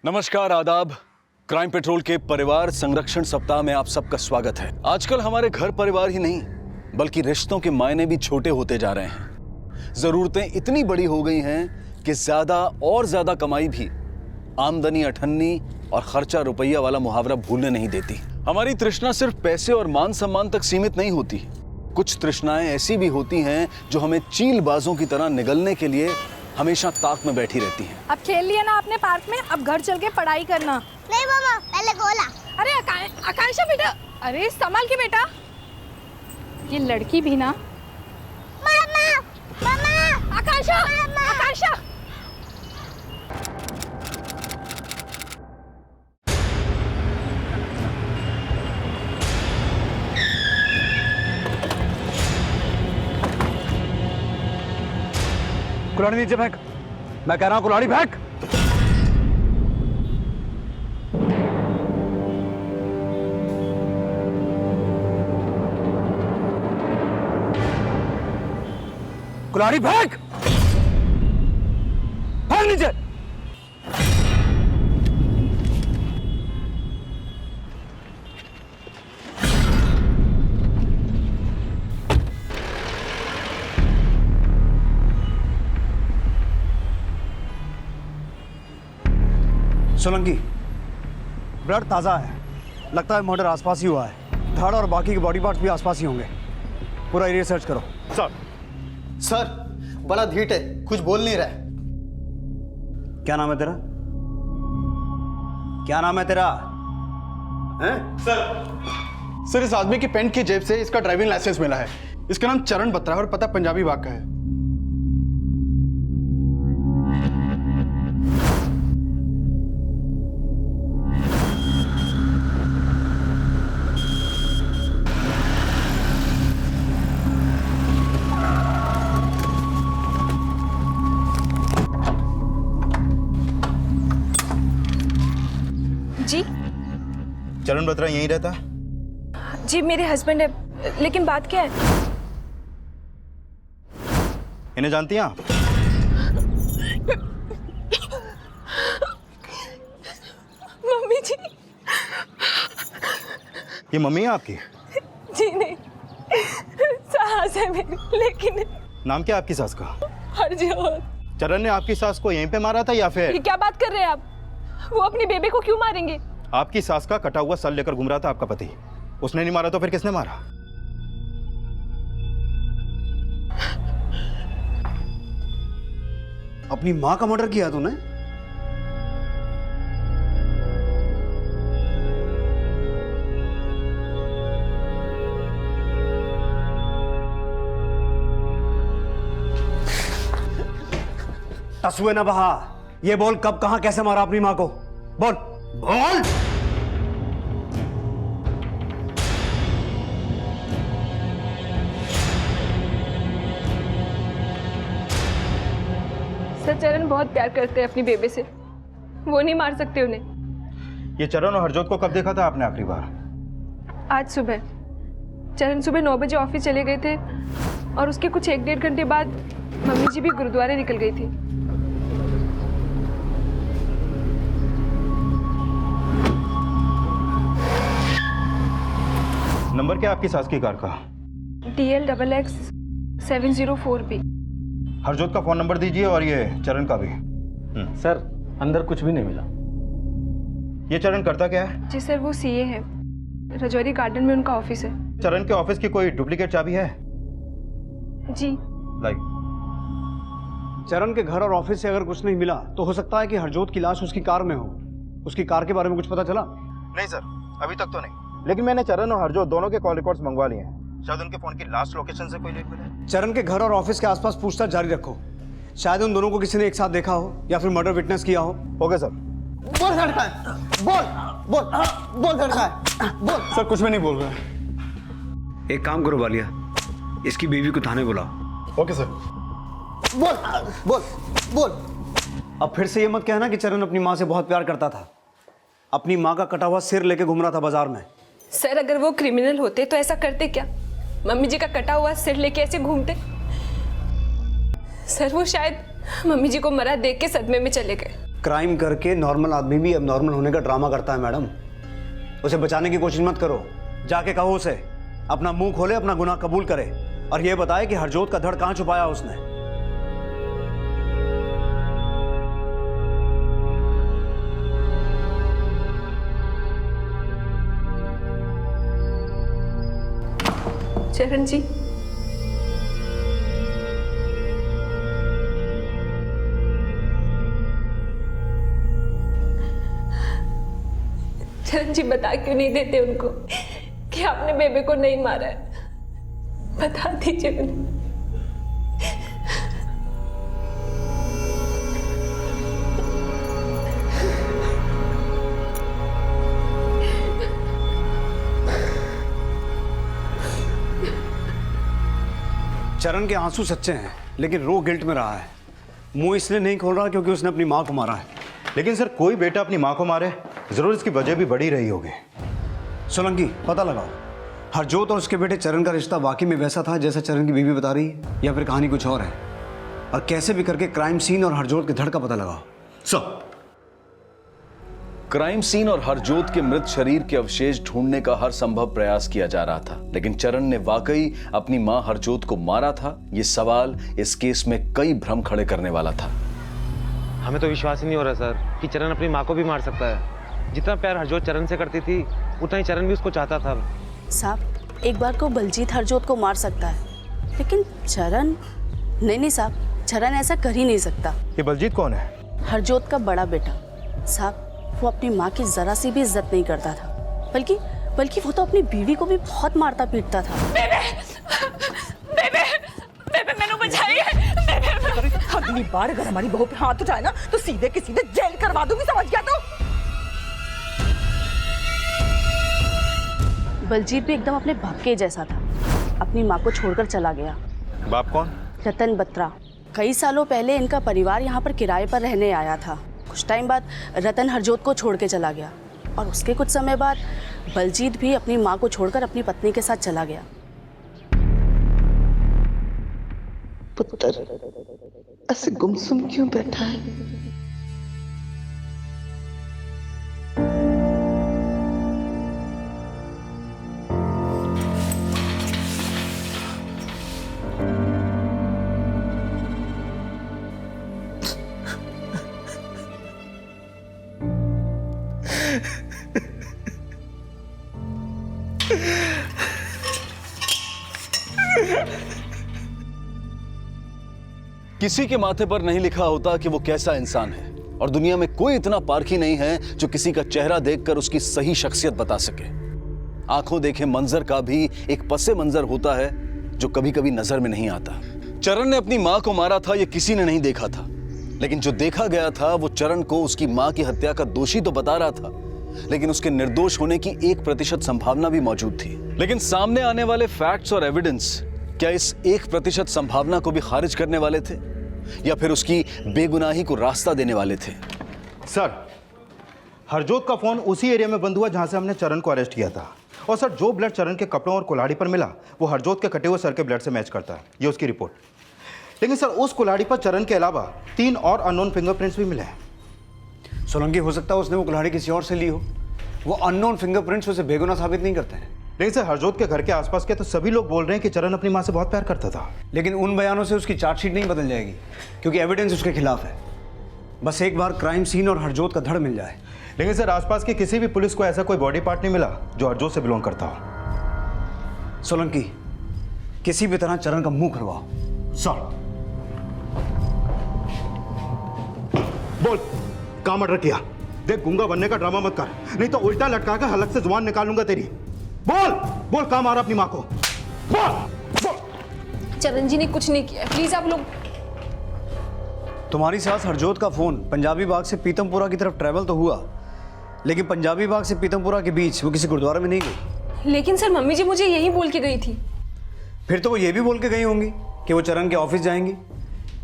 नमस्कार, आदाब। Crime petrol के परिवार संरक्षण सप्ताह में आप सबका स्वागत है। आजकल हमारे घर परिवार ही नहीं बल्कि रिश्तों के मायने भी छोटे होते जा रहे हैं। जरूरतें इतनी बड़ी हो गई हैं कि ज्यादा और ज्यादा कमाई भी आमदनी अठन्नी और खर्चा रुपया वाला मुहावरा भूलने नहीं देती। हमारी तृष्णा सिर्फ पैसे और मान सम्मान तक सीमित नहीं होती। कुछ तृष्णाएं ऐसी भी होती हैं जो हमें चीलबाजों की तरह निगलने के लिए हमेशा ताक में बैठी रहती हैं। अब खेल लिया ना आपने पार्क में, अब घर चल के पढ़ाई करना। नहीं मामा, पहले गोला। अरे आकांक्षा बेटा, अरे संभाल के बेटा। ये लड़की भी ना। मामा, मामा, आकांक्षा, आकांक्षा। कुल्हाड़ी नीचे फेंक। मैं कह रहा हूं कुल्हाड़ी फेंक। कुल्हाड़ी फेंक। फेंक नीचे। सोलंकी, ब्लड ताज़ा है। लगता है मर्डर आसपास ही हुआ है। धड़ और बाकी के बॉडी पार्ट्स भी आसपास ही होंगे। पूरा एरिया सर्च करो। सर, बड़ा धीट है, कुछ बोल नहीं रहा है। क्या नाम है तेरा? क्या नाम है तेरा? हैं? सर इस आदमी की पैंट की जेब से इसका ड्राइविंग लाइसेंस मिला है। इसका नाम चरण बत्रा है और पता पंजाबी बाग का है। जी चरण बत्रा यहीं रहता? जी मेरे हस्बैंड है, लेकिन बात क्या है? इन्हें जानती हैं आप? मम्मी जी। ये मम्मी है आपकी? जी नहीं, सास है मेरी, लेकिन नाम क्या है आपकी सास का? हरजोत। चरण ने आपकी सास को यहीं पे मारा था या फिर? ये क्या बात कर रहे हैं आप? वो अपनी बेबी को क्यों मारेंगे? आपकी सास का कटा हुआ सर लेकर घूम रहा था आपका पति। उसने नहीं मारा तो फिर किसने मारा? अपनी माँ का मर्डर किया तूने? तसुए ना बहा। ये बोल, कब कहां कैसे मारा अपनी माँ को? बोल बोल। सर चरण बहुत प्यार करते हैं अपनी बेबी से, वो नहीं मार सकते उन्हें। ये चरण और हरजोत को कब देखा था आपने आखिरी बार? आज सुबह। चरण सुबह 9 बजे ऑफिस चले गए थे और उसके कुछ 1-1.5 घंटे बाद मम्मी जी भी गुरुद्वारे निकल गई थी। नंबर क्या आपकी सास की कार का? DL XX 704B। हरजोत का फोन नंबर दीजिए और ये चरण का भी। सर अंदर कुछ भी नहीं मिला। ये चरण करता क्या है? जी सर, वो CA है। रजौरी गार्डन में उनका ऑफिस है। चरण के ऑफिस की कोई डुप्लीकेट चाबी है? जी। लाइक चरण के घर और ऑफिस से अगर कुछ नहीं मिला तो हो सकता है कि हरजोत की लाश उसकी कार में हो। उसकी कार के बारे में कुछ पता चला? नहीं सर, अभी तक तो नहीं। लेकिन मैंने चरण और हरजोत दोनों के कॉल रिकॉर्ड्स मंगवा लिए हैं। शायद उनके फोन की लास्ट लोकेशन से कोई लीड मिले। चरण के घर और ऑफिस के आसपास पूछताछ जारी रखो। शायद उन दोनों को किसी ने एक साथ देखा हो या फिर मर्डर विटनेस किया हो। Okay sir. बोल लड़का है, बोल लड़का है, बोल। सर कुछ भी नहीं बोल रहे। एक काम करो बालिया, इसकी बीवी को थाने बुलाओ। Okay sir. बोल। अब फिर से ये मत कहना कि चरण अपनी माँ से बहुत प्यार करता था। अपनी माँ का कटा हुआ सिर लेके घूम रहा था बाजार में। सर अगर वो क्रिमिनल होते तो ऐसा करते क्या? मम्मी जी का कटा हुआ सिर लेके ऐसे घूमते? सर वो शायद मम्मी जी को मरा देख के सदमे में चले गए। क्राइम करके नॉर्मल आदमी भी अब नॉर्मल होने का ड्रामा करता है मैडम। उसे बचाने की कोशिश मत करो, जाके कहो उसे अपना मुंह खोले, अपना गुनाह कबूल करे और ये बताए कि हरजोत का धड़ कहां छुपाया उसने। चरण जी, चरण जी बता क्यों नहीं देते उनको कि आपने बेबे को नहीं मारा है? बता दीजिए उन्हें। चरण के आंसू सच्चे हैं, लेकिन रो गिल्ट में रहा है। मुंह इसलिए नहीं खोल रहा क्योंकि उसने अपनी मां को मारा है। लेकिन सर, कोई बेटा अपनी माँ को मारे, जरूर इसकी वजह भी बड़ी रही होगी। सोलंकी, पता लगाओ हरजोत और उसके बेटे चरण का रिश्ता वाकई में वैसा था जैसा चरण की बीवी बता रही है, या फिर कहानी कुछ और है? और कैसे भी करके क्राइम सीन और हरजोत के धड़ का पता लगाओ। सर, क्राइम सीन और हरजोत के मृत शरीर के अवशेष ढूंढने का हर संभव प्रयास किया जा रहा था, लेकिन चरण ने वाकई अपनी मां हरजोत को मारा था, ये सवाल इस केस में कई भ्रम खड़े करने वाला था। हमें तो विश्वास ही नहीं हो रहा सर कि चरण अपनी माँ को भी मार सकता है। जितना प्यार हरजोत चरण से करती थी, उतना ही चरण भी उसको चाहता था। साहब, एक बार को बलजीत हरजोत को मार सकता है, लेकिन चरण नहीं साहब, चरण ऐसा कर ही नहीं सकता। ये बलजीत कौन है? हरजोत का बड़ा बेटा साहब। वो अपनी माँ की जरा सी भी इज्जत नहीं करता था, बल्कि वो तो अपनी बीवी को भी बहुत मारता पीटता था। बेबे मैंने बचाई है। अगली बार अगर हमारी बहू पे हाथ उठाए ना तो सीधे के सीधे जेल करवा दूंगी, समझ गया? तो बलजीत भी एकदम अपने बाप के जैसा था, अपनी माँ को छोड़कर चला गया। बाप कौन? रतन बत्रा। कई सालों पहले इनका परिवार यहाँ पर किराए पर रहने आया था। कुछ टाइम बाद रतन हरजोत को छोड़ के चला गया और उसके कुछ समय बाद बलजीत भी अपनी माँ को छोड़कर अपनी पत्नी के साथ चला गया। पुत्र ऐसे गुमसुम क्यों बैठा है? किसी के माथे पर नहीं लिखा होता कि वो कैसा इंसान है, और दुनिया में कोई इतना पारखी नहीं है जो किसी का चेहरा देखकर उसकी सही शख्सियत बता सके। आंखों देखे मंजर का भी एक पसे मंजर होता है जो कभी कभी नजर में नहीं आता। चरण ने अपनी मां को मारा था, ये किसी ने नहीं देखा था, लेकिन जो देखा गया था वो चरण को उसकी मां की हत्या का दोषी तो बता रहा था, लेकिन उसके निर्दोष होने की 1% संभावना भी मौजूद थी। लेकिन सामने आने वाले फैक्ट्स और एविडेंस क्या इस 1% संभावना को भी खारिज करने वाले थे, या फिर उसकी बेगुनाही को रास्ता देने वाले थे? सर, हरजोत का फोन उसी एरिया में बंद हुआ जहां से हमने चरण को अरेस्ट किया था। और सर, जो ब्लड चरण के कपड़ों और कुल्हाड़ी पर मिला वो हरजोत के कटे हुए सर के ब्लड से मैच करता है, ये उसकी रिपोर्ट। लेकिन सर, उस कुल्हाड़ी पर चरण के अलावा 3 और अननोन फिंगरप्रिंट्स भी मिले हैं। सोलंकी, हो सकता है उसने वो कुल्हाड़ी किसी और से ली हो। वो अननोन फिंगरप्रिंट्स उसे बेगुनाह साबित नहीं करते हैं। लेकिन सर, हरजोत के घर के आसपास के तो सभी लोग बोल रहे हैं कि चरण अपनी मां से बहुत प्यार करता था। लेकिन उन बयानों से उसकी चार्जशीट नहीं बदल जाएगी, क्योंकि एविडेंस उसके खिलाफ है। बस एक बार क्राइम सीन और हरजोत का धड़ मिल जाए। लेकिन सर, आसपास की किसी भी पुलिस को ऐसा कोई बॉडी पार्ट नहीं मिला जो हरजोत से बिलोंग करता हो। सोलंकी, किसी भी तरह चरण का मुंह खुलवाओ। सर, बोल, कहां मर्डर किया? देख, गूंगा बनने का ड्रामा मत कर, नहीं तो उल्टा लटका कर हलक से जुबान निकाल लूंगा तेरी। बोल बोल, कहां मारा अपनी मां को? बोल बोल। चरण जी ने कुछ नहीं किया, प्लीज आप लोग। तुम्हारी सास हरजोत का फोन पंजाबी बाग से पीतमपुरा की तरफ ट्रैवल तो हुआ, लेकिन पंजाबी बाग से पीतमपुरा के बीच वो किसी गुरुद्वारा में नहीं गई। लेकिन सर, मम्मी जी मुझे यही बोल के गई थी। फिर तो वो ये भी बोल के गई होंगी कि वो चरण के ऑफिस जाएंगी,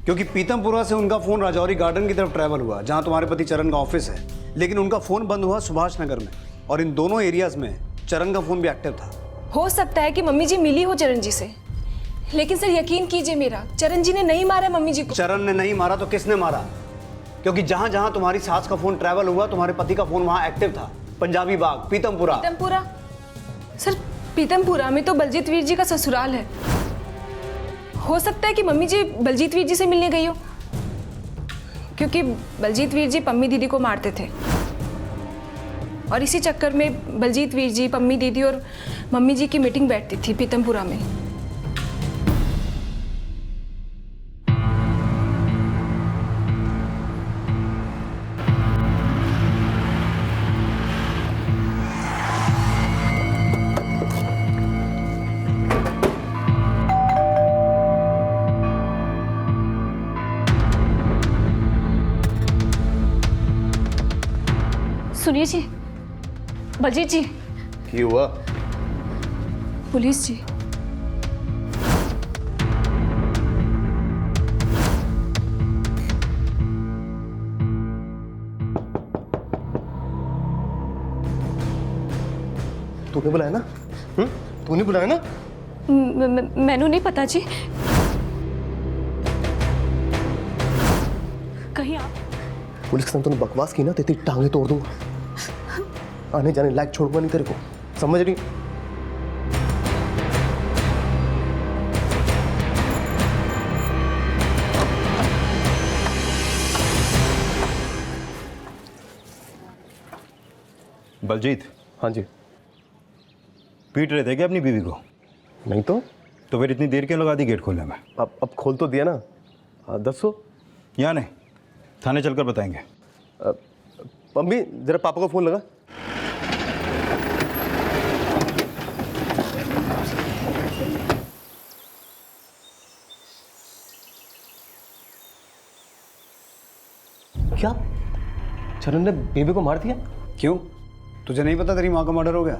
क्योंकि पीतमपुरा से उनका फोन राजौरी गार्डन की तरफ ट्रैवल हुआ जहां तुम्हारे पति चरण का ऑफिस है, लेकिन उनका फोन बंद हुआ सुभाष नगर में, और इन दोनों एरियाज में चरण का फोन भी एक्टिव था। हो सकता है कि मम्मी जी मिली हो चरण जी से, लेकिन सर यकीन कीजिए मेरा, चरण जी ने नहीं मारा मम्मी जी को। चरण ने नहीं मारा तो किसने मारा? क्योंकि जहां जहां तुम्हारी सास का फोन ट्रैवल हुआ तुम्हारे पति का फोन वहां एक्टिव था। पंजाबी बाग, पीतमपुरा। पीतमपुरा? सर पीतमपुरा में तो बलजीत वीर जी का ससुराल है। हो सकता है कि मम्मी जी बलजीत वीर जी से मिलने गई हो, क्योंकि बलजीत वीर जी पम्मी दीदी को मारते थे और इसी चक्कर में बलजीत वीर जी, पम्मी दीदी और मम्मी जी की मीटिंग बैठती थी पीतमपुरा में। सुनिए जी, बलजीत जी। क्यों हुआ? पुलिस जी। तूने बुलाया ना? तूने बुलाया ना? मैनू नहीं पता जी। कहीं आप पुलिस के साथ तूने बकवास की ना, तेरी टांगे तोड़ दूंगा। आने जाने लायक छोड़ूंगा नहीं तेरे को, समझ रही? बलजीत। हाँ जी। पीट रहे थे क्या अपनी बीवी को? नहीं तो फिर इतनी देर क्यों लगा दी गेट खोलने में? अब खोल तो दिया ना। दसो। यहाँ नहीं, थाने चलकर बताएंगे। मम्मी जरा पापा को फोन लगा। क्या चरण ने बेबी को मार दिया? क्यों, तुझे नहीं पता तेरी माँ का मर्डर हो गया?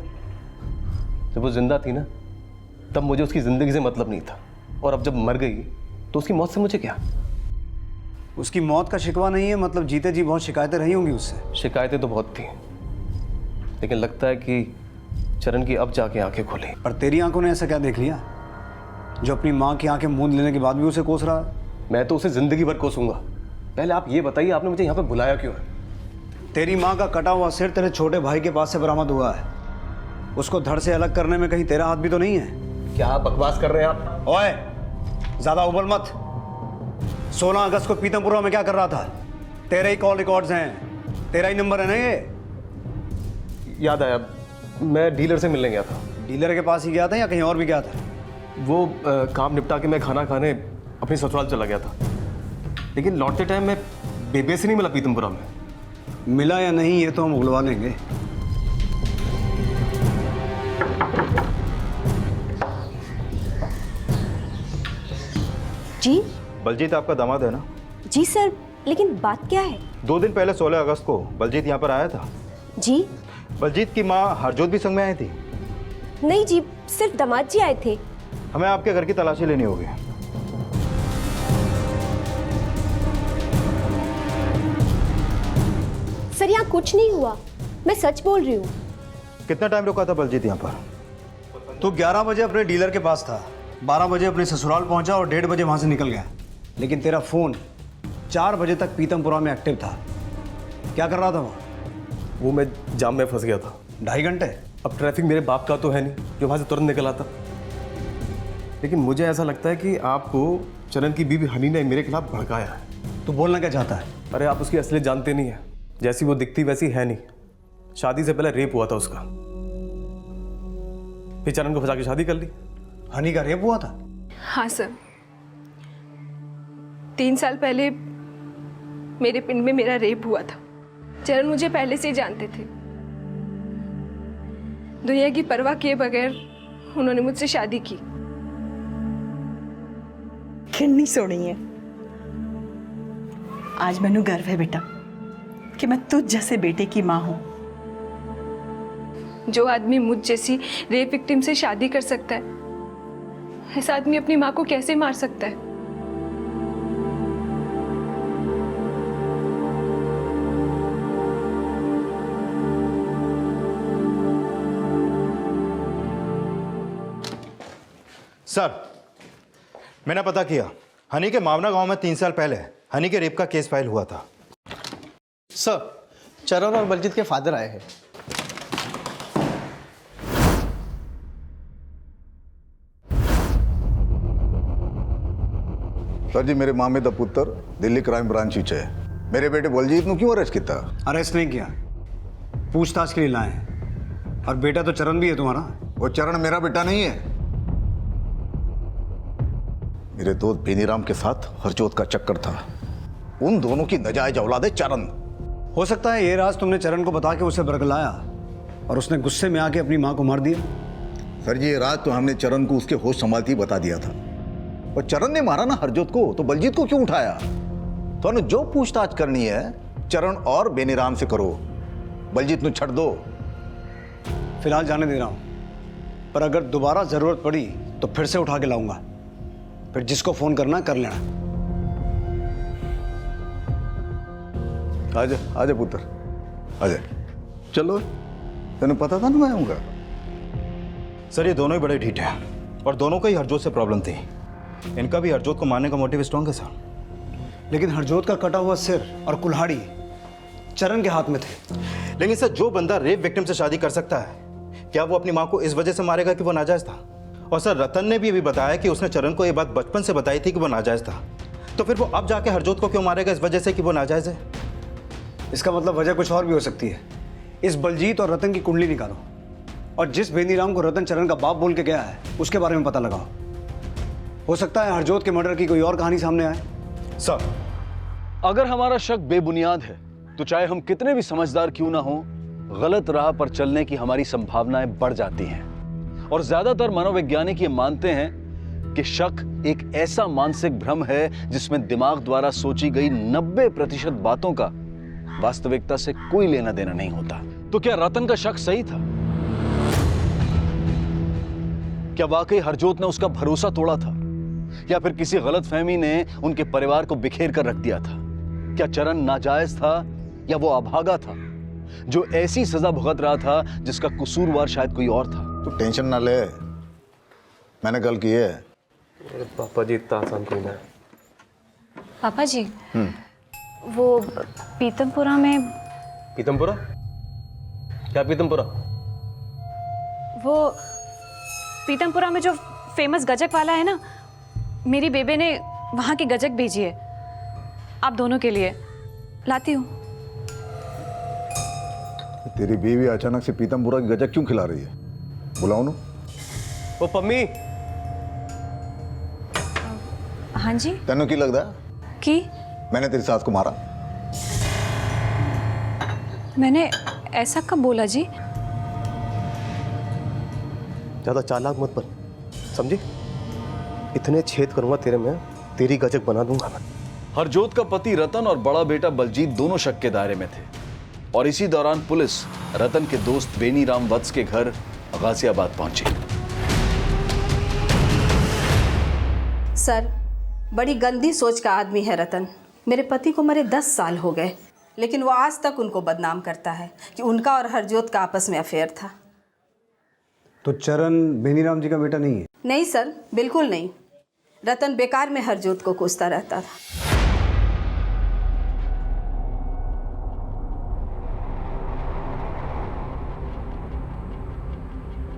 जब वो जिंदा थी ना तब मुझे उसकी जिंदगी से मतलब नहीं था, और अब जब मर गई तो उसकी मौत से मुझे क्या? उसकी मौत का शिकवा नहीं है, मतलब जीते जी बहुत शिकायतें रही होंगी उससे। शिकायतें तो बहुत थी, लेकिन लगता है कि चरण की अब जाके आंखें खुली। पर तेरी आंखों ने ऐसा क्या देख लिया जो अपनी माँ की आंखें मूंद लेने के बाद भी उसे कोस रहा है? मैं तो उसे जिंदगी भर कोसूंगा। पहले आप ये बताइए, आपने मुझे यहाँ पे बुलाया क्यों है? तेरी माँ का कटा हुआ सिर तेरे छोटे भाई के पास से बरामद हुआ है। उसको धड़ से अलग करने में कहीं तेरा हाथ भी तो नहीं है? क्या बकवास कर रहे हैं आप? ओए, ज्यादा उबल मत। 16 अगस्त को पीतमपुरा में क्या कर रहा था? तेरे ही कॉल रिकॉर्ड्स हैं, तेरा ही नंबर है ना ये? याद आया, मैं डीलर से मिलने गया था। डीलर के पास ही गया था या कहीं और भी गया था? वो काम निपटा के मैं खाना खाने अपने ससुराल चला गया था, लेकिन लौटते टाइम मैं बेबे से नहीं मिला पीतमपुरा में। मिला या नहीं ये तो हम उगलवा लेंगे। जी बलजीत आपका दामाद है ना? जी सर, लेकिन बात क्या है? 2 दिन पहले 16 अगस्त को बलजीत यहाँ पर आया था। जी बलजीत की माँ हरजोत भी संग में आई थी? नहीं जी, सिर्फ दामाद जी आए थे। हमें आपके घर की तलाशी लेनी होगी। सर यहाँ कुछ नहीं हुआ, मैं सच बोल रही हूँ। कितना टाइम रुका था बलजीत यहाँ पर? तू 11 बजे अपने डीलर के पास था, 12 बजे अपने ससुराल पहुंचा और 1:30 बजे वहां से निकल गया। लेकिन तेरा फोन 4 बजे तक पीतमपुरा में एक्टिव था। क्या कर रहा था वहाँ? वो मैं जाम में फंस गया था। 2.5 घंटे? अब ट्रैफिक मेरे बाप का तो है नहीं जो वहाँ से तुरंत निकल आता, लेकिन मुझे ऐसा लगता है कि आपको चरण की बीवी हनी ने मेरे खिलाफ भड़काया है। तू बोलना क्या चाहता है? अरे आप उसकी असलियत जानते नहीं है, जैसी वो दिखती वैसी है नहीं। शादी से पहले रेप हुआ था उसका, फिर चरण को फंसा के शादी कर ली। हनी का रेप हुआ था? हाँ सर, 3 साल पहले मेरे पिंड में मेरा रेप हुआ था। चरण मुझे पहले से ही जानते थे। दुनिया की परवाह किए बगैर उन्होंने मुझसे शादी की। कितनी सोहनी है। आज मैनू गर्व है बेटा कि मैं तुझ जैसे बेटे की माँ हूं। जो आदमी मुझ जैसी रेप विक्टिम से शादी कर सकता है, ऐसा आदमी अपनी माँ को कैसे मार सकता है? सर, मैंने पता किया, हनी के मावना गांव में 3 साल पहले हनी के रेप का केस फाइल हुआ था। सर, चरण और बलजीत के फादर आए हैं। सर जी, मेरे मामे दा पुत्र दिल्ली क्राइम ब्रांच च है। मेरे बेटे बलजीत ਨੂੰ क्यों अरेस्ट किया? अरेस्ट नहीं किया, पूछताछ के लिए लाए हैं। और बेटा तो चरण भी है तुम्हारा। वो चरण मेरा बेटा नहीं है। मेरे दोस्त बेनीराम के साथ हरजोत का चक्कर था। उन दोनों की नाजायज औलाद है चरण। हो सकता है ये राज तुमने चरण को बता के उसे बरगलाया और उसने गुस्से में आके अपनी माँ को मार दिया। सर जी, ये राज तो हमने चरण को उसके होश संभालते ही बता दिया था। और चरण ने मारा ना हरजोत को, तो बलजीत को क्यों उठाया? तो जो पूछताछ करनी है चरण और बेनीराम से करो, बलजीत छड़ दो। फिलहाल जाने दे रहा हूँ, पर अगर दोबारा जरूरत पड़ी तो फिर से उठा के लाऊंगा। फिर जिसको फोन करना कर लेना। आजा आजा पुत्र, आजा। चलो, तेने पता था ना मैं आऊंगा। सर, ये दोनों ही बड़े ढीठ हैं और दोनों को ही हरजोत से प्रॉब्लम थी। इनका भी हरजोत को मारने का मोटिव स्ट्रॉन्ग है सर। लेकिन हरजोत का कटा हुआ सिर और कुल्हाड़ी चरण के हाथ में थे। लेकिन सर, जो बंदा रेप विक्टिम से शादी कर सकता है, क्या वो अपनी माँ को इस वजह से मारेगा कि वो नाजायज था? और सर, रतन ने भी अभी बताया कि उसने चरण को ये बात बचपन से बताई थी कि वो नाजायज था। तो फिर वो अब जाके हरजोत को क्यों मारेगा इस वजह से कि वो नाजायज है? इसका मतलब वजह कुछ और भी हो सकती है। इस बलजीत और रतन की कुंडली निकालो और जिस बेनीराम को रतन चरण का बाप बोल के गया है उसके बारे में पता लगाओ। हो सकता है हरजोत के मर्डर की कोई और कहानी सामने आए। सर, अगर हमारा शक बेबुनियाद है तो चाहे हम कितने भी समझदार क्यों ना हो, गलत राह पर चलने की हमारी संभावनाएं बढ़ जाती हैं। और ज्यादातर मनोवैज्ञानिक ये मानते हैं कि शक एक ऐसा मानसिक भ्रम है जिसमें दिमाग द्वारा सोची गई 90% बातों का वास्तविकता से कोई लेना देना नहीं होता। तो क्या रतन का शक सही था? क्या वाकई हरजोत ने उसका भरोसा तोड़ा था, या फिर किसी गलतफहमी ने उनके परिवार को बिखेर कर रख दिया था? क्या चरण नाजायज था या वो अभागा था जो ऐसी सजा भुगत रहा था जिसका कसूरवार शायद कोई और था? तो टेंशन ना ले, मैंने कल की है। पापा जी, इतना आसान कोई ना है। पापा जी, वो पीतमपुरा में। पीतमपुरा? क्या पीतमपुरा? वो पीतमपुरा में जो फेमस गजक वाला है ना, मेरी बेबे ने वहाँ की गजक भेजी है आप दोनों के लिए। लाती हूँ। तेरी बीवी अचानक से पीतमपुरा की गजक क्यों खिला रही है? बुलाओ ना। ओ पम्मी। हाँ जी। तेनों की लगता कि मैंने तेरी सास को मारा? मैंने ऐसा कब बोला जी? ज्यादा चालाक मत बन, समझी? इतने छेद करूंगा तेरे में, तेरी गजक बना दूंगा मैं। हरजोत का पति रतन और बड़ा बेटा बलजीत दोनों शक के दायरे में थे और इसी दौरान पुलिस रतन के दोस्त बेनीराम वत्स के घर गाजियाबाद पहुंची। सर, बड़ी गंदी सोच का आदमी है रतन। मेरे पति को मरे 10 साल हो गए, लेकिन वो आज तक उनको बदनाम करता है कि उनका और हरजोत का आपस में अफेयर था। तो चरण बेनीराम जी का बेटा नहीं है? नहीं सर, बिल्कुल नहीं। रतन बेकार में हरजोत को कोसता रहता था।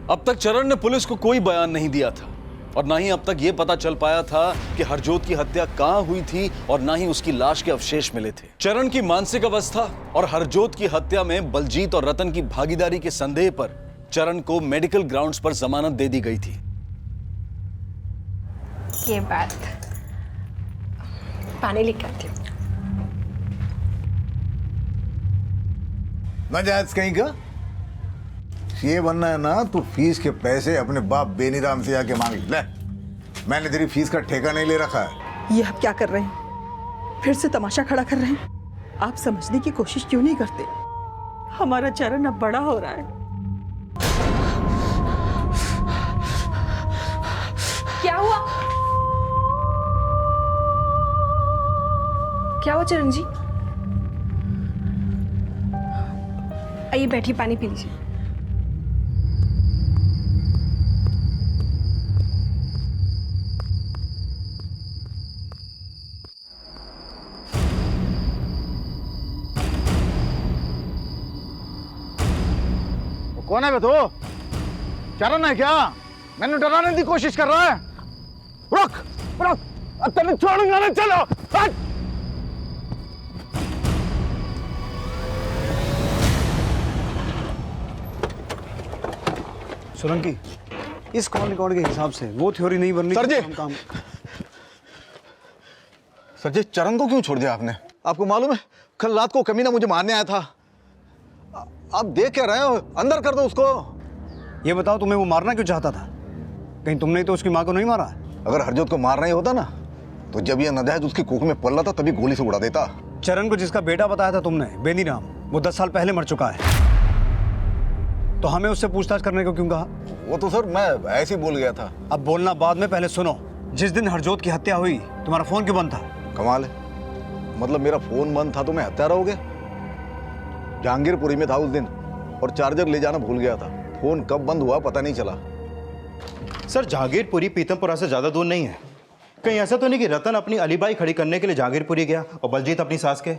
अब तक चरण ने पुलिस को कोई बयान नहीं दिया था और ना ही अब तक यह पता चल पाया था कि हरजोत की हत्या कहां हुई थी और ना ही उसकी लाश के अवशेष मिले थे। चरण की मानसिक अवस्था और हरजोत की हत्या में बलजीत और रतन की भागीदारी के संदेह पर चरण को मेडिकल ग्राउंड्स पर जमानत दे दी गई थी। ये बात, पानी लेकर आती हूँ। नाजायज कहीं का ये बनना है ना, तू फीस के पैसे अपने बाप बेनीराम से आके मांग ले। मैंने तेरी फीस का ठेका नहीं ले रखा है। ये आप क्या कर रहे हैं? फिर से तमाशा खड़ा कर रहे हैं? आप समझने की कोशिश क्यों नहीं करते? हमारा चरण अब बड़ा हो रहा है। क्या हुआ? क्या हुआ चरण जी? आइए बैठिए, पानी पी लीजिए। कौन है बे तू? चरण है क्या? मैंने डराने की कोशिश कर रहा है। रुक रुक, अब तेरे छोड़ूंगा ना, चलो हट। सोलंकी, इस कॉल रिकॉर्ड के हिसाब से वो थ्योरी नहीं बननी। सर जी, काम सर जी, चरण को क्यों छोड़ दिया आपने? आपको मालूम है कल रात को कमीना मुझे मारने आया था। आप देख क्या रहे हो? अंदर कर दो उसको। ये बताओ तुम्हें वो मारना क्यों चाहता था? कहीं तुमने तो उसकी माँ को नहीं मारा? अगर हरजोत को मारना ही होता ना, तो जब ये नजायज उसकी कोख में पल रहा था तभी गोली से उड़ा देता। चरण को जिसका बेटा बताया था तुमने, बेनीराम, वो 10 साल पहले मर चुका है। तो हमें उससे पूछताछ करने को क्यों कहा? वो तो सर मैं ऐसे ही बोल गया था। अब बोलना बाद में, पहले सुनो। जिस दिन हरजोत की हत्या हुई तुम्हारा फोन क्यों बंद था? कमाल है, मतलब मेरा फोन बंद था तो मैं हत्यारा हो गया? जहांगीरपुरी में था उस दिन और चार्जर ले जाना भूल गया था। फोन कब बंद हुआ पता नहीं चला। सर जहांगीरपुरी पीतमपुरा से ज्यादा दूर नहीं है। कहीं ऐसा तो नहीं कि रतन अपनी अलीबाई खड़ी करने के लिए जहांगीरपुरी गया और बलजीत अपनी सास के?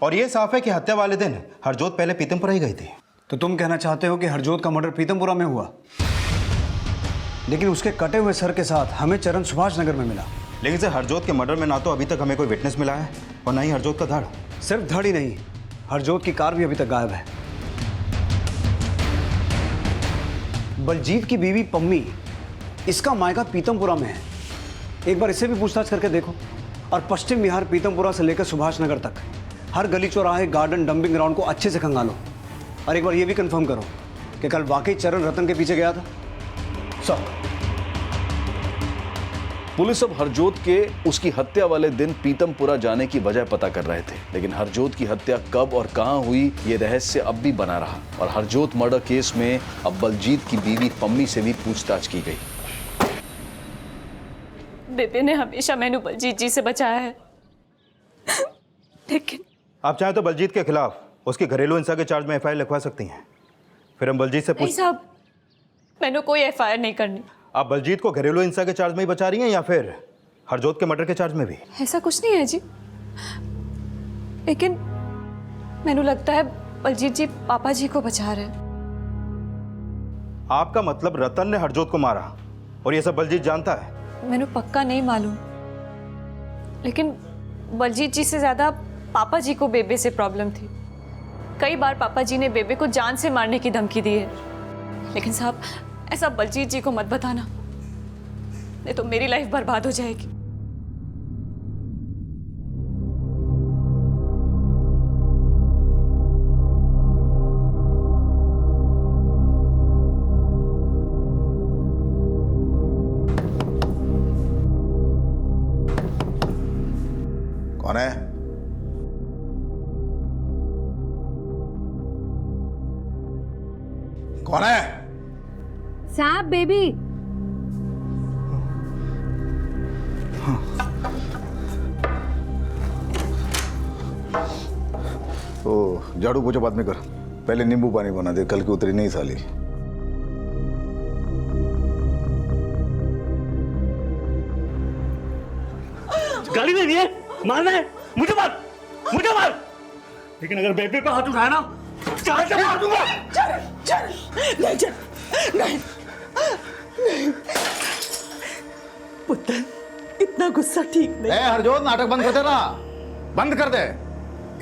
और ये साफ है कि हत्या वाले दिन हरजोत पहले पीतमपुरा ही गई थी। तो तुम कहना चाहते हो कि हरजोत का मर्डर पीतमपुरा में हुआ, लेकिन उसके कटे हुए सर के साथ हमें चरण सुभाष नगर में मिला। लेकिन सर हरजोत के मर्डर में ना तो अभी तक हमें कोई विटनेस मिला है और ना ही हरजोत का धड़। सिर्फ धड़ ही नहीं, हरजोत की कार भी अभी तक गायब है। बलजीत की बीवी पम्मी, इसका मायका पीतमपुरा में है। एक बार इसे भी पूछताछ करके देखो। और पश्चिम बिहार पीतमपुरा से लेकर सुभाष नगर तक हर गली चौराहे, गार्डन, डंपिंग ग्राउंड को अच्छे से खंगालो। और एक बार ये भी कंफर्म करो कि कल वाकई चरण रतन के पीछे गया था। सर पुलिस अब हरजोत के उसकी हत्या वाले दिन पीतमपुरा जाने की वजह पता कर रहे थे, लेकिन हरजोत की हत्या कब और कहां हुई ये रहस्य अब भी बना रहा। और हरजोत मर्डर केस में अब बलजीत की बीवी पम्मी से भी पूछताछ की गई। बेबे ने हमेशा मैंने बलजीत जी से बचाया है, लेकिन आप चाहें तो बलजीत के खिलाफ उसकी घरेलू हिंसा के चार्ज में एफआईआर लिखवा सकती हैं। फिर हम बलजीत से नहीं साहब, मैंने कोई एफआईआर नहीं करनी। आप बलजीत को घरेलू हिंसा के चार्ज में ही बचा रही हैं या फिर हरजोत के मर्डर के चार्ज में भी? ऐसा कुछ नहीं है जी, लेकिन मैंने लगता है बलजीत जी पापा जी को बचा रहे हैं। आपका मतलब रतन ने हरजोत को मारा और ये सब बलजीत जानता है? मैंने पक्का नहीं मालूम, लेकिन बलजीत जी से ज्यादा पापा जी को बेबे से प्रॉब्लम थी। कई बार पापा जी ने बेबे को जान से मारने की धमकी दी है। लेकिन साहब, ऐसा बलजीत जी को मत बताना, नहीं तो मेरी लाइफ बर्बाद हो जाएगी। कौन है? कौन है? साहब, बेबी। ओ, झाड़ू पोछा बाद में कर, पहले नींबू पानी बना दे, कल की उतरी नहीं साली। गाली देनी है, मारना है, मुझे मार, मुझे मार। लेकिन अगर बेबी पे हाथ उठाया ना, चार से मार दूंगा। नहीं, पुत्र, इतना गुस्सा ठीक नहीं। हरजोत, नाटक बंद कर दे ना, बंद कर दे।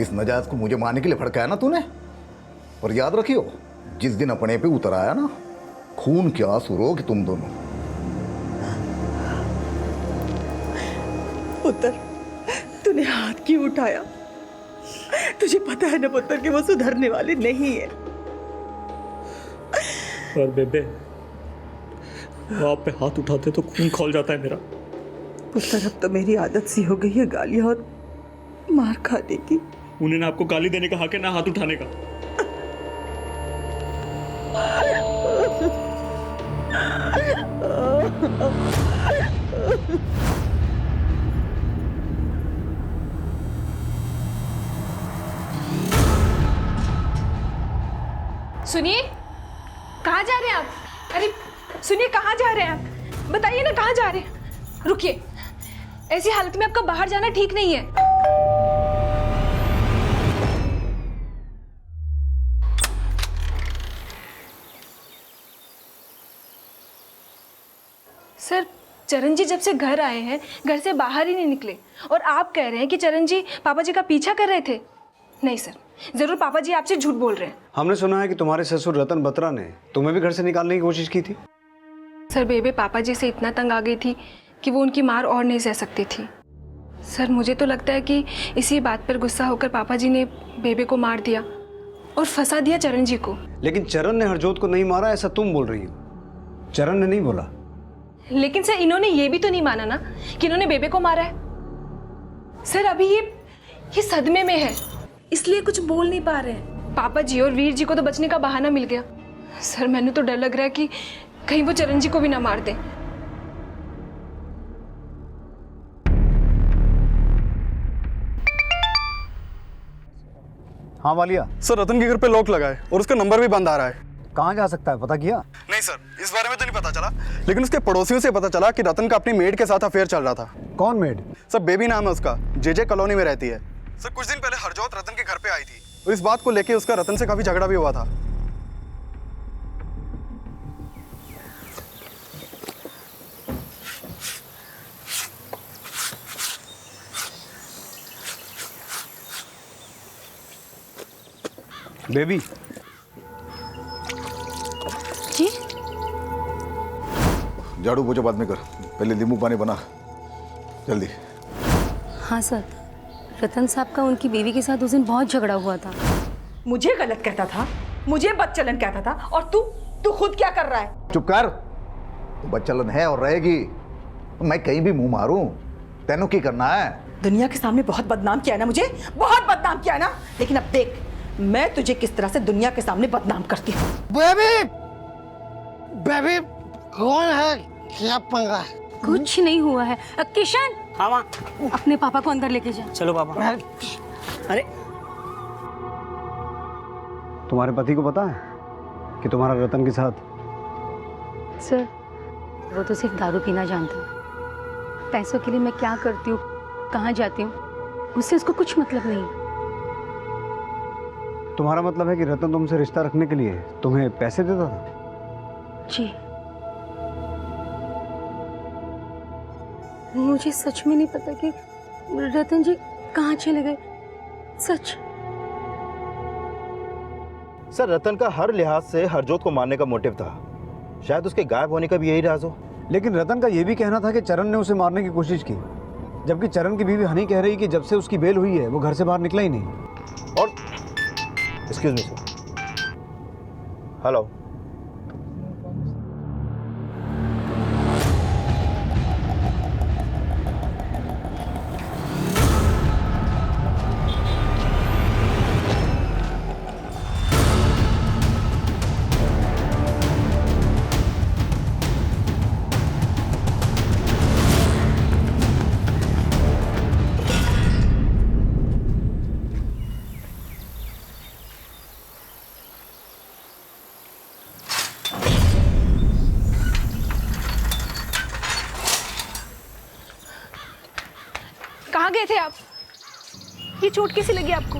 इस नजायज को मुझे मारने के लिए भड़काया ना तूने, और याद रखियो जिस दिन अपने पे उतर आया ना, खून के आंसू रोगे तुम दोनों। पुत्र, तूने हाथ क्यों उठाया? तुझे पता है ना पुत्र कि वो सुधरने वाली नहीं है। और बेबे, वो आप पे हाथ उठाते तो खून खौल जाता है मेरा। पुत्र, अब तो मेरी आदत सी हो गई है गालियां और मार खाने की। उन्हें ना आपको गाली देने का हक है, ना हाथ उठाने का। सुनिए, कहाँ जा रहे हैं आप? अरे सुनिए, कहाँ जा रहे हैं आप? बताइए ना, कहाँ जा रहे हैं? रुकिए, ऐसी हालत में आपका बाहर जाना ठीक नहीं है। चरण जी जब से घर आए हैं घर से बाहर ही नहीं निकले, और आप कह रहे हैं कि चरण जी पापा जी का पीछा कर रहे थे। नहीं सर, जरूर पापा जी आपसे झूठ बोल रहे हैं। हमने सुना है कि तुम्हारे ससुर रतन बत्रा ने तुम्हें भी घर से निकालने की कोशिश की थी। सर बेबे पापा जी से इतना तंग आ गई थी कि वो उनकी मार और नहीं सह सकती थी। सर मुझे तो लगता है कि इसी बात पर गुस्सा होकर पापा जी ने बेबे को मार दिया और फंसा दिया चरण जी को। लेकिन चरण ने हरजोत को नहीं मारा ऐसा तुम बोल रही हो, चरण ने नहीं बोला। लेकिन सर इन्होंने ये भी तो नहीं माना ना कि इन्होंने बेबे को मारा है। सर अभी ये सदमे में है, इसलिए कुछ बोल नहीं पा रहे हैं। पापा जी और वीर जी को तो बचने का बहाना मिल गया। सर मैंने तो डर लग रहा है कि कहीं वो चरण जी को भी ना मार दे। हाँ वालिया। सर रतन के घर पे लॉक लगा है और उसका नंबर भी बंद आ रहा है। कहाँ जा सकता है पता किया? नहीं सर, इस बारे में तो नहीं पता चला, लेकिन उसके पड़ोसियों से पता चला कि रतन का अपनी मेड के साथ अफेयर चल रहा था। कौन मेड? सर बेबी नाम है उसका, जेजे कॉलोनी में रहती है। सर कुछ दिन पहले हरजोत रतन के घर पे आई थी और इस बात को लेके उसका रतन से काफी झगड़ा भी हुआ था। बेबी जी झाड़ू पोछा बाद में कर, पहले नींबू पानी बना जल्दी। हाँ सर, रतन साहब का उनकी बीवी के साथ उस दिन बहुत झगड़ा हुआ था। मुझे गलत कहता था, मुझे बदचलन कहता था, और तू खुद क्या कर रहा है? चुप कर, तो बदचलन है और रहेगी। मैं कहीं भी मुंह मारूं, तेनों की करना है? दुनिया के सामने बहुत बदनाम किया है ना, मुझे बहुत बदनाम किया है ना, लेकिन अब देख मैं तुझे किस तरह से दुनिया के सामने बदनाम करती हूँ। बेबी बेबी कौन है, क्या पंगा है? कुछ नहीं हुआ है। किशन, हाँ माँ, अपने पापा को अंदर लेके जा। चलो पापा। अरे तुम्हारे पति को पता है कि तुम्हारा रतन के साथ? सर वो तो सिर्फ दारू पीना जानता है। पैसों के लिए मैं क्या करती हूँ, कहाँ जाती हूँ, उससे उसको कुछ मतलब नहीं। तुम्हारा मतलब है कि रतन तुमसे रिश्ता रखने के लिए तुम्हें पैसे देता था? जी, मुझे सच में नहीं पता कि रतन जी कहाँ चले गए। सच। सर रतन का हर लिहाज से हरजोत को मारने का मोटिव था, शायद उसके गायब होने का भी यही राज हो। लेकिन रतन का यह भी कहना था कि चरण ने उसे मारने की कोशिश की, जबकि चरण की बीवी हनी कह रही कि जब से उसकी बेल हुई है वो घर से बाहर निकला ही नहीं। और एक्सक्यूज मी सर, हेलो, कहाँ गए थे आप? ये चोट कैसी लगी आपको?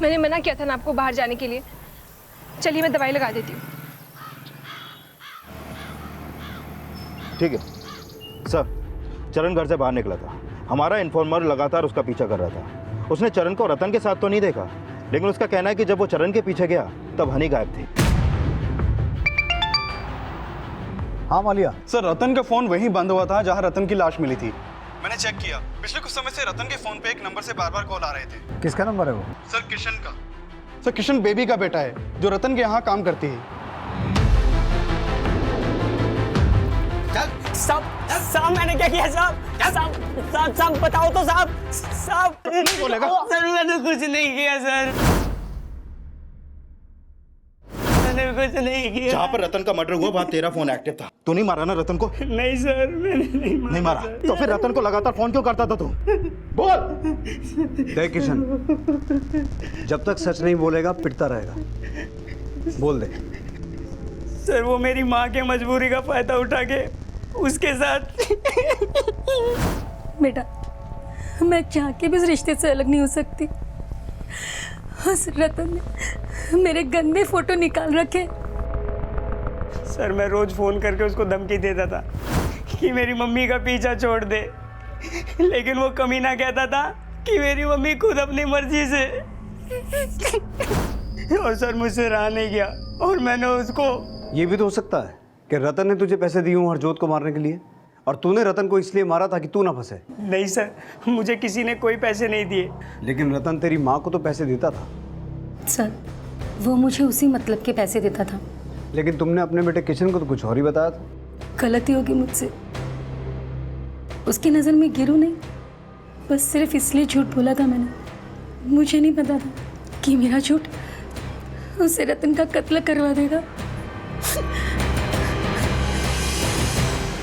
मैंने मना किया था ना आपको बाहर जाने के लिए। चलिए मैं दवाई लगा देती हूँ। ठीक है सर। चरण घर से बाहर निकला था, हमारा इन्फॉर्मर लगातार उसका पीछा कर रहा था। उसने चरण को रतन के साथ तो नहीं देखा, लेकिन उसका कहना है कि जब वो चरण के पीछे गया तब हनी गायब थी। हाँ मालिया। सर रतन का फोन वहीं बंद हुआ था जहां रतन की लाश मिली थी। मैंने चेक किया, पिछले कुछ समय से रतन के फोन पे एक नंबर से बार बार कॉल आ रहे थे। किसका नंबर है वो? सर किशन का। सर किशन बेबी का बेटा है जो रतन के यहाँ काम करती है। साहब मैंने क्या किया साहब बताओ तो साहब बोलेगा? सर मैंने कुछ नहीं किया सर, मैंने कुछ नहीं किया। जहाँ पर रतन का मर्डर हुआ वहाँ तेरा फोन एक्टिव था। तू नहीं मारा ना रतन को? नहीं सर मैंने नहीं मारा। तो फिर रतन को लगातार फोन क्यों करता था तू? बोल। देख किशन, जब तक सच नहीं बोलेगा पिटता रहेगा। बोल दे। सर वो मेरी माँ के मजबूरी का फायदा उठा के उसके साथ। बेटा मैं चाह के भी इस रिश्ते से अलग नहीं हो सकती। उस रतन ने मेरे गंदे फोटो निकाल रखे। सर मैं रोज फोन करके उसको धमकी देता था कि मेरी मम्मी का पीछा छोड़ दे, लेकिन वो कमीना कहता था कि मेरी मम्मी खुद अपनी मर्जी से। और सर मुझसे रहा नहीं गया और मैंने उसको। ये भी तो हो सकता है कि रतन ने तुझे पैसे दिए हों हरजोत को मारने के लिए, और तूने रतन को इसलिए मारा था कि तू ना फंसे। नहीं सर, मुझे किसी ने कोई पैसे नहीं दिए। लेकिन रतन तेरी माँ को तो पैसे देता था। सर वो मुझे उसी मतलब के पैसे देता था। लेकिन तुमने अपने बेटे किशन को तो कुछ और ही बताया था। गलती होगी मुझसे, उसकी नज़र में गिरूं नहीं, बस सिर्फ इसलिए झूठ बोला था मैंने। मुझे नहीं पता था कि मेरा झूठ उसे रतन का कत्ल करवा देगा।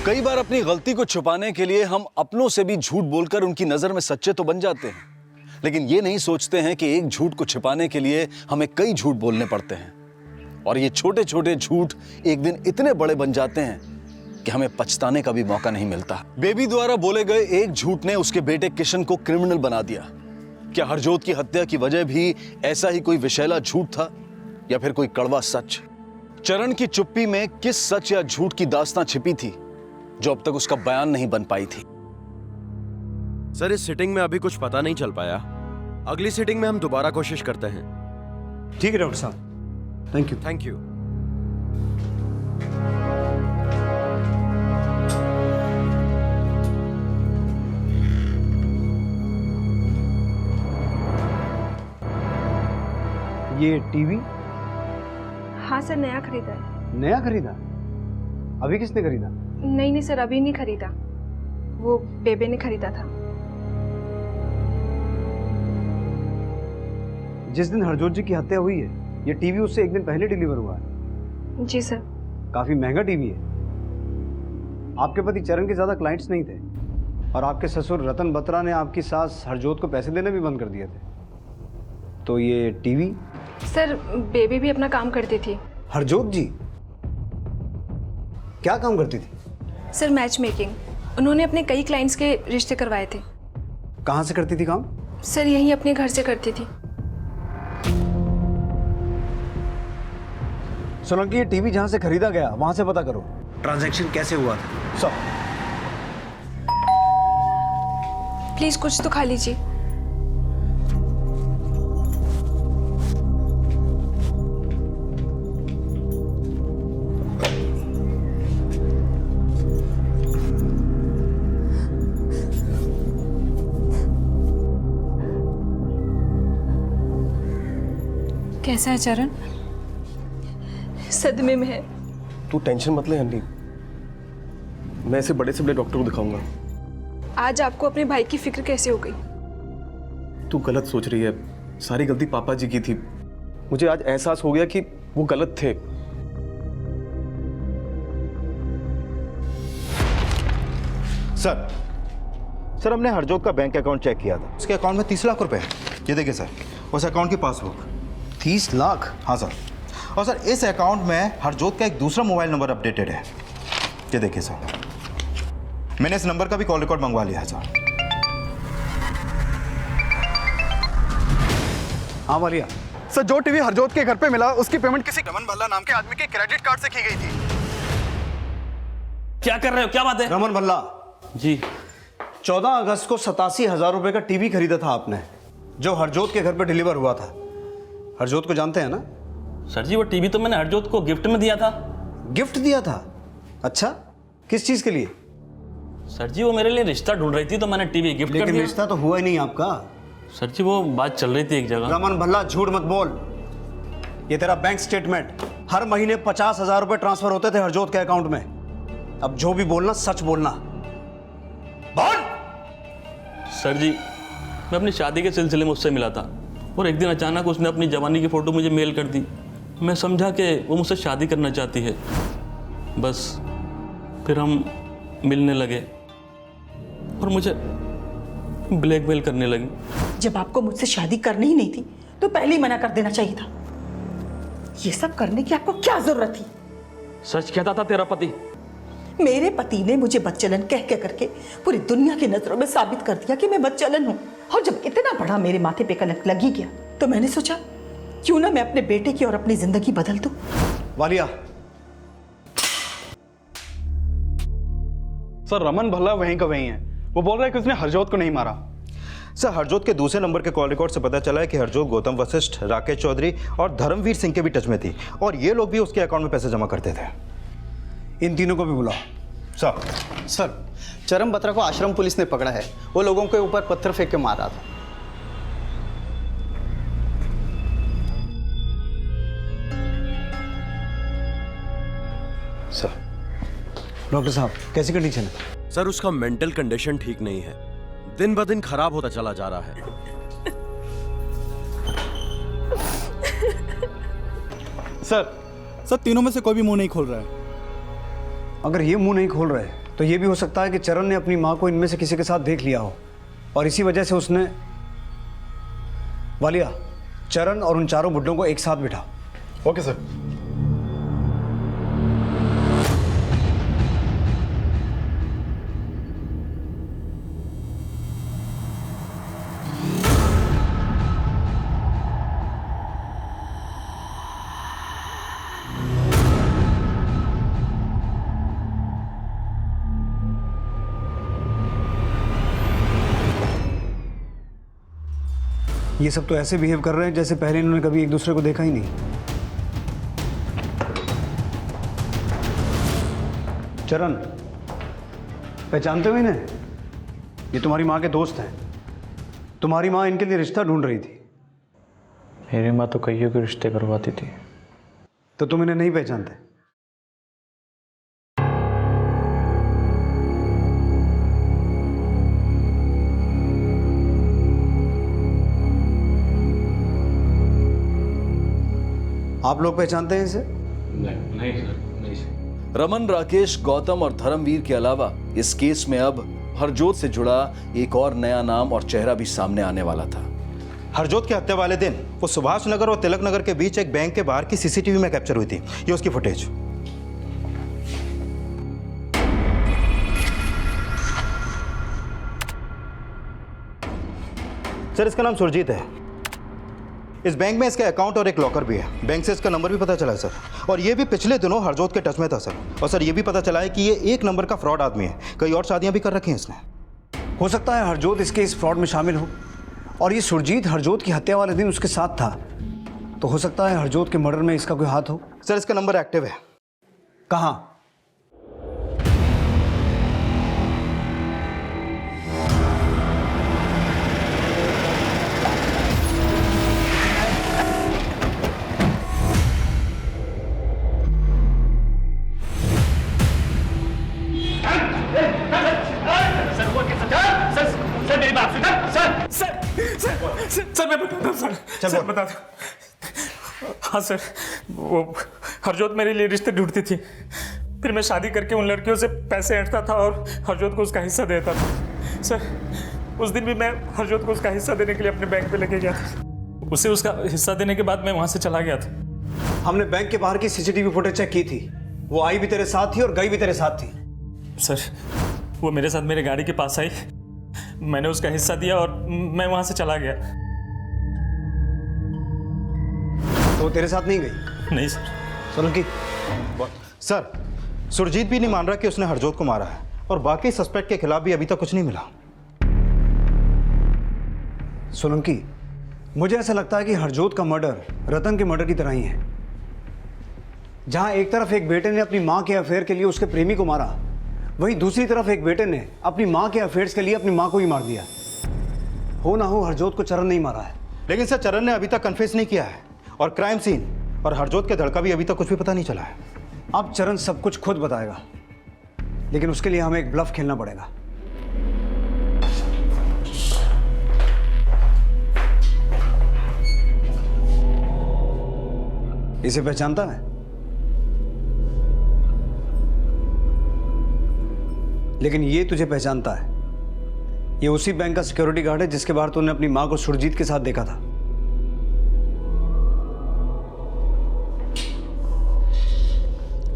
कई बार अपनी गलती को छुपाने के लिए हम अपनों से भी झूठ बोलकर उनकी नजर में सच्चे तो बन जाते हैं, लेकिन ये नहीं सोचते हैं कि एक झूठ को छिपाने के लिए हमें कई झूठ बोलने पड़ते हैं, और ये छोटे छोटे झूठ एक दिन इतने बड़े बन जाते हैं कि हमें पछताने का भी मौका नहीं मिलता। बेबी द्वारा बोले गए एक झूठ ने उसके बेटे किशन को क्रिमिनल बना दिया। क्या हरजोत की हत्या की वजह भी ऐसा ही कोई विषैला झूठ था, या फिर कोई कड़वा सच? चरण की चुप्पी में किस सच या झूठ की दास्तां छिपी थी जो अब तक उसका बयान नहीं बन पाई थी? सर इस सिटिंग में अभी कुछ पता नहीं चल पाया, अगली सिटिंग में हम दोबारा कोशिश करते हैं। ठीक है डॉक्टर साहब, थैंक यू। Thank you. ये टीवी हाँ सर, नया खरीदा है। नया खरीदा? अभी किसने खरीदा? नहीं सर, अभी नहीं खरीदा, वो बेबे ने खरीदा था। जिस दिन हरजोत जी की हत्या हुई है, ये टीवी उससे एक दिन पहले डिलीवर हुआ है। जी सर। काफी महंगा टीवी है। आपके पति चरण के ज्यादा क्लाइंट्स नहीं थे, और आपके ससुर रतन बत्रा ने आपकी सास हरजोत को पैसे देने भी बंद कर दिए थे। तो ये टीवी? सर बेबी भी अपना काम करती थी। हरजोत जी क्या काम करती थी? Sir match making. उन्होंने अपने कई क्लाइंट्स के रिश्ते करवाए थे। कहाँ से करती थी काम? सर यहीं अपने घर से करती थी। सोलंकी, ये टीवी जहां से खरीदा गया वहां से पता करो ट्रांजैक्शन कैसे हुआ था सब। प्लीज कुछ तो खा लीजिए। कैसा है चरण? सदमे में है। तू टेंशन मत ले हनी, मैं इसे बड़े से बड़े डॉक्टर को दिखाऊंगा। आज आपको अपने भाई की फिक्र कैसे हो गई? तू गलत सोच रही है, सारी गलती पापा जी की थी। मुझे आज एहसास हो गया कि वो गलत थे। सर हमने हरजोत का बैंक अकाउंट चेक किया था, उसके अकाउंट में 30 लाख रुपए है। ये देखिए सर, उस अकाउंट की पासबुक। 30 लाख? हाँ सर। और सर इस अकाउंट में हरजोत का एक दूसरा मोबाइल नंबर अपडेटेड है। ये देखिए सर, मैंने इस नंबर का भी कॉल रिकॉर्ड मंगवा लिया है सर। हाँ वालिया। सर जो टीवी हरजोत के घर पे मिला उसकी पेमेंट किसी रमन भल्ला नाम के आदमी के क्रेडिट कार्ड से की गई थी। क्या कर रहे हो, क्या बात है? रमन भल्ला जी। 14 अगस्त को 87,000 रुपए का टीवी खरीदा था आपने, जो हरजोत के घर पे डिलीवर हुआ था। हरजोत को जानते हैं ना? सर जी वो टीवी तो मैंने हरजोत को गिफ्ट में दिया था। गिफ्ट दिया था? अच्छा, किस चीज के लिए? सर जी वो मेरे लिए रिश्ता ढूंढ रही थी तो मैंने टीवी गिफ्ट कर दिया। लेकिन रिश्ता तो हुआ ही नहीं आपका। सर जी वो बात चल रही थी एक जगह। रमन भल्ला झूठ मत बोल। ये तेरा बैंक स्टेटमेंट, हर महीने 50,000 रुपए ट्रांसफर होते थे हरजोत के अकाउंट में। अब जो भी बोलना सच बोलना। बोल। सर जी मैं अपनी शादी के सिलसिले में उससे मिला था, और एक दिन अचानक उसने अपनी जवानी की फ़ोटो मुझे मेल कर दी। मैं समझा कि वो मुझसे शादी करना चाहती है। बस फिर हम मिलने लगे और मुझे ब्लैकमेल करने लगी। जब आपको मुझसे शादी करनी ही नहीं थी तो पहले ही मना कर देना चाहिए था। ये सब करने की आपको क्या जरूरत थी? सच कहता था तेरा पति। मेरे पति ने मुझे बदचलन कह करके पूरी दुनिया की नजरों में साबित कर दिया कि मैं बदचलन हूं। और जब इतना बड़ा मेरे माथे पे कलंक लगी गया तो मैंने सोचा क्यों ना मैं अपने बेटे की और अपनी जिंदगी बदल दूं। वालिया, सर रमन भल्ला वहीं का वहीं है। वो बोल रहा है कि उसने हरजोत को नहीं मारा। सर हरजोत के दूसरे नंबर के कॉल रिकॉर्ड से पता चला है कि हरजोत गौतम वशिष्ठ, राकेश चौधरी और धर्मवीर सिंह के भी टच में थी और ये लोग भी उसके अकाउंट में पैसे जमा करते थे। इन तीनों को भी बुलाओ। सर चरम बत्रा को आश्रम पुलिस ने पकड़ा है। वो लोगों के ऊपर पत्थर फेंक के मार रहा था। सर डॉक्टर साहब कैसी कंडीशन है? सर उसका मेंटल कंडीशन ठीक नहीं है, दिन ब दिन खराब होता चला जा रहा है। सर तीनों में से कोई भी मुंह नहीं खोल रहा है। अगर ये मुंह नहीं खोल रहे तो ये भी हो सकता है कि चरण ने अपनी माँ को इनमें से किसी के साथ देख लिया हो और इसी वजह से उसने। वालिया, चरण और उन चारों बुड्ढों को एक साथ बिठा। Okay sir. ये सब तो ऐसे बिहेव कर रहे हैं जैसे पहले इन्होंने कभी एक दूसरे को देखा ही नहीं। चरण, पहचानते हो इन्हें? ये तुम्हारी माँ के दोस्त हैं। तुम्हारी माँ इनके लिए रिश्ता ढूंढ रही थी। मेरी माँ तो कईयों के रिश्ते करवाती थी। तो तुम इन्हें नहीं पहचानते? आप लोग पहचानते हैं इसे? नहीं सर, नहीं सर। रमन, राकेश, गौतम और धर्मवीर के अलावा इस केस में अब हरजोत से जुड़ा एक और नया नाम और चेहरा भी सामने आने वाला था। हरजोत की हत्या वाले दिन वो सुभाष नगर और तिलक नगर के बीच एक बैंक के बाहर की सीसीटीवी में कैप्चर हुई थी। ये उसकी फुटेज। सर इसका नाम सुरजीत है। इस बैंक में इसका अकाउंट और एक लॉकर भी है। बैंक से इसका नंबर भी पता चला है सर। और ये भी पिछले दिनों हरजोत के टच में था सर। और सर ये भी पता चला है कि ये एक नंबर का फ्रॉड आदमी है। कई और शादियां भी कर रखी हैं इसने। हो सकता है हरजोत इसके इस फ्रॉड में शामिल हो और ये सुरजीत हरजोत की हत्या वाले दिन उसके साथ था। तो हो सकता है हरजोत के मर्डर में इसका कोई हाथ हो। सर इसका नंबर एक्टिव है। कहाँ? सर मैं बताता हूँ सर बताता हूँ। हाँ सर, वो हरजोत मेरे लिए रिश्ते ढूंढती थी। फिर मैं शादी करके उन लड़कियों से पैसे ऐंठता था और हरजोत को उसका हिस्सा देता था। सर उस दिन भी मैं हरजोत को उसका हिस्सा देने के लिए अपने बैंक पे लेके गया था। उसे उसका हिस्सा देने के बाद मैं वहाँ से चला गया था। हमने बैंक के बाहर की सीसीटीवी फुटेज चेक की थी। वो आई भी तेरे साथ थी और गई भी तेरे साथ थी। सर वो मेरे साथ मेरे गाड़ी के पास आई, मैंने उसका हिस्सा दिया और मैं वहाँ से चला गया। तो तेरे साथ नहीं गई? नहीं सर। सोलंकी। सर सुरजीत भी नहीं मान रहा कि उसने हरजोत को मारा है और बाकी सस्पेक्ट के खिलाफ भी अभी तक कुछ नहीं मिला। सोलंकी, मुझे ऐसा लगता है कि हरजोत का मर्डर रतन के मर्डर की तरह ही है। जहां एक तरफ एक बेटे ने अपनी मां के अफेयर के लिए उसके प्रेमी को मारा, वहीं दूसरी तरफ एक बेटे ने अपनी मां के अफेयर्स के लिए अपनी मां को ही मार दिया। हो ना हो हरजोत को चरण नहीं मारा है। लेकिन सर चरण ने अभी तक कन्फेस नहीं किया है और क्राइम सीन और हरजोत के धड़का भी अभी तक कुछ भी पता नहीं चला है। अब चरण सब कुछ खुद बताएगा, लेकिन उसके लिए हमें एक ब्लफ खेलना पड़ेगा। इसे पहचानता है? लेकिन ये तुझे पहचानता है। ये उसी बैंक का सिक्योरिटी गार्ड है जिसके बाहर तूने अपनी मां को सुरजीत के साथ देखा था।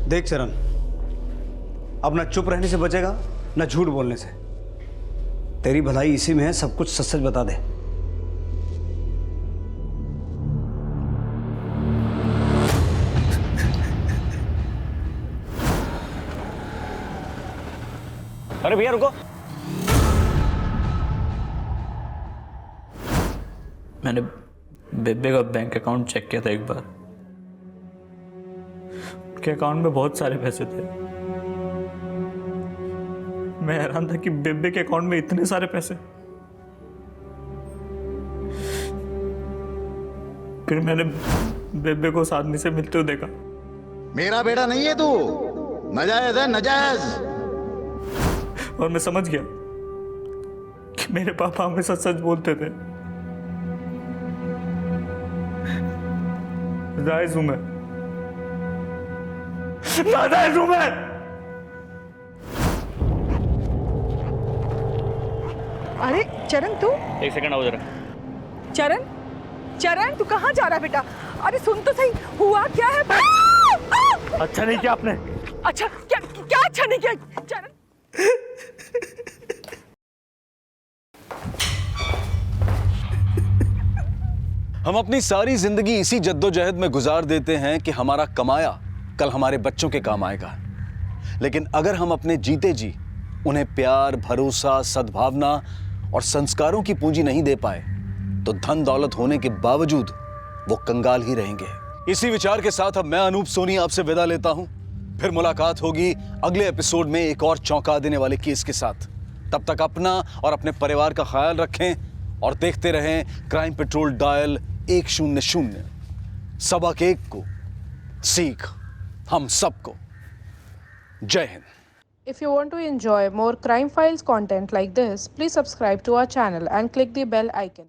देख चरण, अब ना चुप रहने से बचेगा ना झूठ बोलने से। तेरी भलाई इसी में है, सब कुछ सच सच बता दे। अरे भैया रुको। मैंने बेबे का बैंक अकाउंट चेक किया था एक बार। उनके अकाउंट में बहुत सारे पैसे थे। मैं हैरान था कि बेबे के अकाउंट में इतने सारे पैसे। फिर मैंने बेबे को उस आदमी से मिलते हुए देखा। मेरा बेटा नहीं है तू, नाजायज है, नाजायज। और मैं समझ गया कि मेरे पापा हमेशा सच बोलते थे। नाजायज हूं मैं, नाजायज हूं मैं। अरे चरण तू, एक सेकंड आओ जरा। चरण चरण तू कहाँ जा रहा है बेटा? अरे सुन तो सही, हुआ क्या है? अच्छा नहीं किया आपने। अच्छा क्या क्या अच्छा नहीं किया चरण? हम अपनी सारी जिंदगी इसी जद्दोजहद में गुजार देते हैं कि हमारा कमाया कल हमारे बच्चों के काम आएगा। लेकिन अगर हम अपने जीते जी उन्हें प्यार, भरोसा, सद्भावना और संस्कारों की पूंजी नहीं दे पाए तो धन दौलत होने के बावजूद वो कंगाल ही रहेंगे। इसी विचार के साथ अब मैं अनूप सोनी आपसे विदा लेता हूं। फिर मुलाकात होगी अगले एपिसोड में एक और चौंका देने वाले केस के साथ। तब तक अपना और अपने परिवार का ख्याल रखें और देखते रहें क्राइम पेट्रोल डायल 100। सबक एक को, सीख हम सबको। जय Hind. If you want to enjoy more crime files content like this, please subscribe to our channel and click the bell icon.